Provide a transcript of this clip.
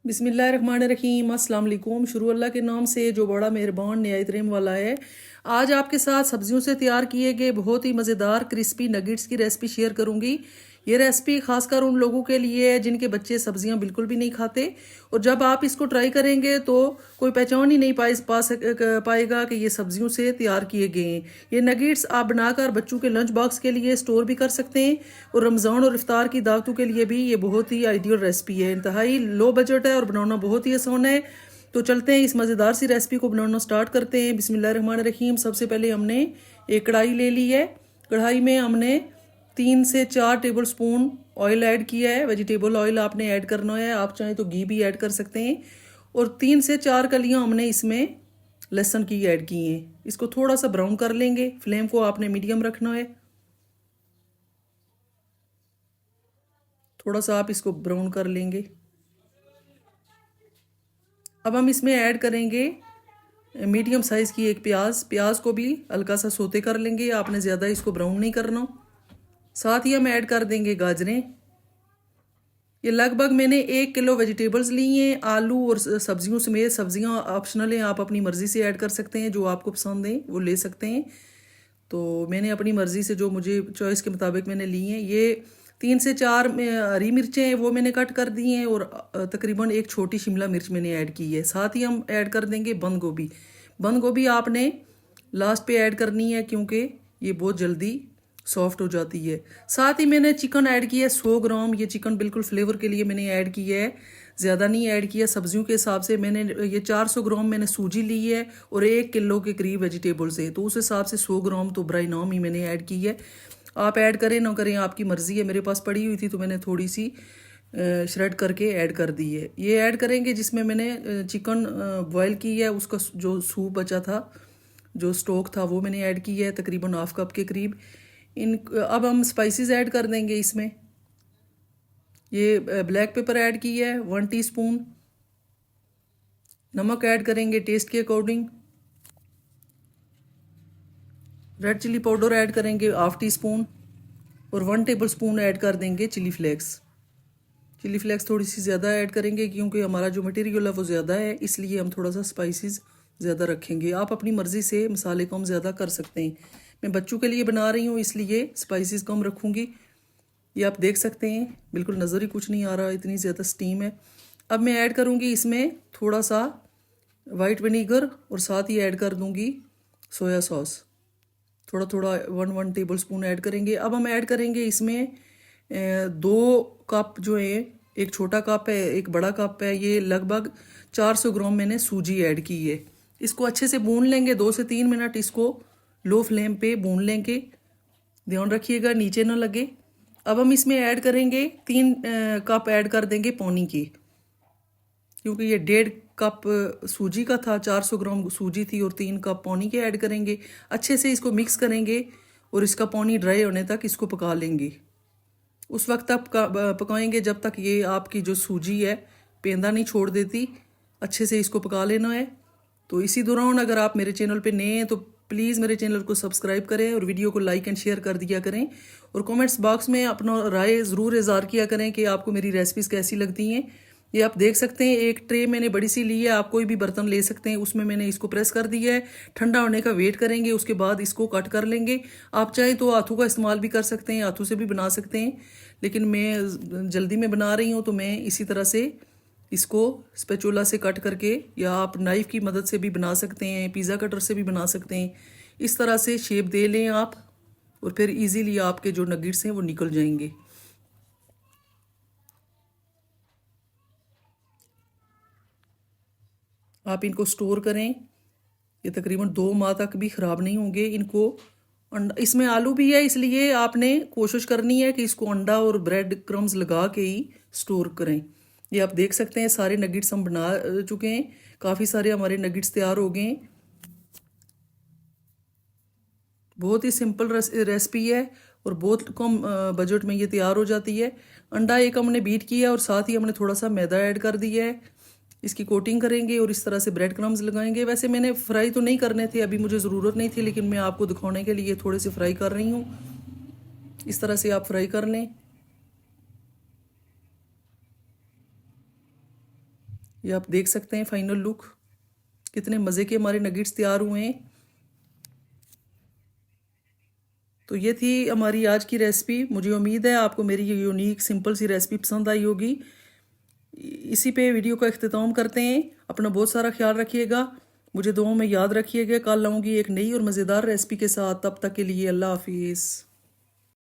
बिस्मिल्लाहिर्रहमानिर्रहीम अस्सलाम वालेकुम। शुरू अल्लाह के नाम से जो बड़ा मेहरबान निहायत रहम वाला है। आज आपके साथ सब्जियों से तैयार किए गए बहुत ही मज़ेदार क्रिस्पी नगेट्स की रेसिपी शेयर करूंगी। ये रेसिपी खासकर उन लोगों के लिए है जिनके बच्चे सब्जियां बिल्कुल भी नहीं खाते, और जब आप इसको ट्राई करेंगे तो कोई पहचान ही नहीं पाएगा कि ये सब्जियों से तैयार किए गए हैं। ये नगेट्स आप बनाकर बच्चों के लंच बॉक्स के लिए स्टोर भी कर सकते हैं, और रमज़ान और इफ्तार की दावतों के लिए भी ये बहुत ही आइडियल रेसिपी है। इंतहाई लो बजट है और बनाना बहुत ही आसान है। तो चलते हैं इस मज़ेदार सी रेसिपी को बनाना स्टार्ट करते हैं। बिस्मिल्लाहिर्रहमानिर्रहीम। सबसे पहले हमने एक कढ़ाई ले ली है। कढ़ाई में हमने 3 से 4 टेबल स्पून ऑयल ऐड किया है। वेजिटेबल ऑयल आपने ऐड करना है, आप चाहें तो घी भी ऐड कर सकते हैं। और 3 से 4 कलियां हमने इसमें लहसुन की ऐड की हैं। इसको थोड़ा सा ब्राउन कर लेंगे। फ्लेम को आपने मीडियम रखना है। थोड़ा सा आप इसको ब्राउन कर लेंगे। अब हम इसमें ऐड करेंगे मीडियम साइज़ की एक प्याज को भी हल्का सा सोते कर लेंगे। आपने ज़्यादा इसको ब्राउन नहीं करना। साथ ही हम ऐड कर देंगे गाजरें। ये लगभग मैंने 1 किलो वेजिटेबल्स ली हैं, आलू और सब्जियों समेत। सब्जियां ऑप्शनल हैं, आप अपनी मर्ज़ी से ऐड कर सकते हैं, जो आपको पसंद है वो ले सकते हैं। तो मैंने अपनी मर्ज़ी से जो मुझे चॉइस के मुताबिक मैंने ली हैं। ये 3 से 4 हरी मिर्चें हैं, वो मैंने कट कर दी हैं, और तकरीबन एक छोटी शिमला मिर्च मैंने ऐड की है। साथ ही हम ऐड कर देंगे बंद गोभी। बंद गोभी आपने लास्ट पे ऐड करनी है, क्योंकि ये बहुत जल्दी सॉफ्ट हो जाती है। साथ ही मैंने चिकन ऐड किया है 100 ग्राम। ये चिकन बिल्कुल फ्लेवर के लिए मैंने ऐड किया है, ज़्यादा नहीं ऐड किया। सब्जियों के हिसाब से मैंने ये 400 ग्राम मैंने सूजी ली है, और 1 किलो के करीब वेजिटेबल्स है, तो उस हिसाब से 100 ग्राम तो बराए नाम ही मैंने ऐड की है। आप ऐड करें ना करें, आपकी मर्ज़ी है। मेरे पास पड़ी हुई थी तो मैंने थोड़ी सी श्रेड करके ऐड कर दी है। ये ऐड करेंगे जिसमें मैंने चिकन बॉयल की है, उसका जो सूप बचा था, जो स्टॉक था, वो मैंने ऐड की है तकरीबन हाफ कप के करीब। अब हम स्पाइसेस ऐड कर देंगे इसमें। ये ब्लैक पेपर ऐड की है 1 टीस्पून। नमक ऐड करेंगे टेस्ट के according. Red chilli powder add करेंगे हाफ टीस्पून, और 1 टेबल स्पून ऐड कर देंगे चिली फ्लेक्स। चिली फ्लेक्स थोड़ी सी ज़्यादा ऐड करेंगे, क्योंकि हमारा जो मटेरियल है वो ज़्यादा है, इसलिए हम थोड़ा सा स्पाइसेस ज़्यादा रखेंगे। आप अपनी मर्ज़ी से मसाले कम ज़्यादा कर सकते हैं। मैं बच्चों के लिए बना रही हूँ, इसलिए स्पाइसेस कम रखूँगी। ये आप देख सकते हैं, बिल्कुल नज़र ही कुछ नहीं आ रहा, इतनी ज़्यादा स्टीम है। अब मैं ऐड करूँगी इसमें थोड़ा सा वाइट विनीगर, और साथ ही ऐड कर दूँगी सोया सॉस। थोड़ा थोड़ा 1 टेबल स्पून ऐड करेंगे। अब हम ऐड करेंगे इसमें 2 कप जो है, एक छोटा कप है एक बड़ा कप है, ये लगभग 400 ग्राम मैंने सूजी ऐड की है। इसको अच्छे से भून लेंगे, 2 से 3 मिनट इसको लो फ्लेम पे भून लेंगे। ध्यान रखिएगा नीचे ना लगे। अब हम इसमें ऐड करेंगे 3 कप ऐड कर देंगे पानी की, क्योंकि ये 1.5 कप सूजी का था, 400 ग्राम सूजी थी, और 3 कप पानी के ऐड करेंगे। अच्छे से इसको मिक्स करेंगे, और इसका पानी ड्राई होने तक इसको पका लेंगे। उस वक्त तक पकाएंगे जब तक ये आपकी जो सूजी है पेंदा नहीं छोड़ देती। अच्छे से इसको पका लेना है। तो इसी दौरान अगर आप मेरे चैनल पे नए हैं तो प्लीज़ मेरे चैनल को सब्सक्राइब करें, और वीडियो को लाइक एंड शेयर कर दिया करें, और कमेंट्स बॉक्स में अपना राय ज़रूर इज़हार किया करें कि आपको मेरी रेसिपीज़ कैसी लगती हैं। ये आप देख सकते हैं, एक ट्रे मैंने बड़ी सी ली है, आप कोई भी बर्तन ले सकते हैं, उसमें मैंने इसको प्रेस कर दिया है। ठंडा होने का वेट करेंगे, उसके बाद इसको कट कर लेंगे। आप चाहें तो हाथों का इस्तेमाल भी कर सकते हैं, हाथों से भी बना सकते हैं, लेकिन मैं जल्दी में बना रही हूँ तो मैं इसी तरह से इसको स्पैचुला से कट करके, या आप नाइफ़ की मदद से भी बना सकते हैं, पिज़्ज़ा कटर से भी बना सकते हैं। इस तरह से शेप दे लें आप, और फिर इजीली आपके जो नगेट्स हैं वो निकल जाएंगे। आप इनको स्टोर करें, ये तकरीबन 2 माह तक भी ख़राब नहीं होंगे। इनको इसमें आलू भी है, इसलिए आपने कोशिश करनी है कि इसको अंडा और ब्रेड क्रम्स लगा के ही स्टोर करें। ये आप देख सकते हैं सारे नगेट्स हम बना चुके हैं। काफ़ी सारे हमारे नगेट्स तैयार हो गए हैं। बहुत ही सिंपल रेसिपी है, और बहुत कम बजट में ये तैयार हो जाती है। अंडा एक हमने बीट किया, और साथ ही हमने थोड़ा सा मैदा ऐड कर दिया है। इसकी कोटिंग करेंगे, और इस तरह से ब्रेड क्रम्स लगाएंगे। वैसे मैंने फ्राई तो नहीं करने थे, अभी मुझे ज़रूरत नहीं थी, लेकिन मैं आपको दिखाने के लिए थोड़े से फ्राई कर रही हूँ। इस तरह से आप फ्राई कर लें। ये आप देख सकते हैं फाइनल लुक, कितने मज़े के हमारे नगेट्स तैयार हुए हैं। तो ये थी हमारी आज की रेसिपी। मुझे उम्मीद है आपको मेरी ये यूनिक सिंपल सी रेसिपी पसंद आई होगी। इसी पे वीडियो का इख्तिताम करते हैं। अपना बहुत सारा ख्याल रखिएगा, मुझे दुआओं में याद रखिएगा। कल लाऊंगी एक नई और मज़ेदार रेसिपी के साथ। तब तक के लिए अल्लाह हाफिज़।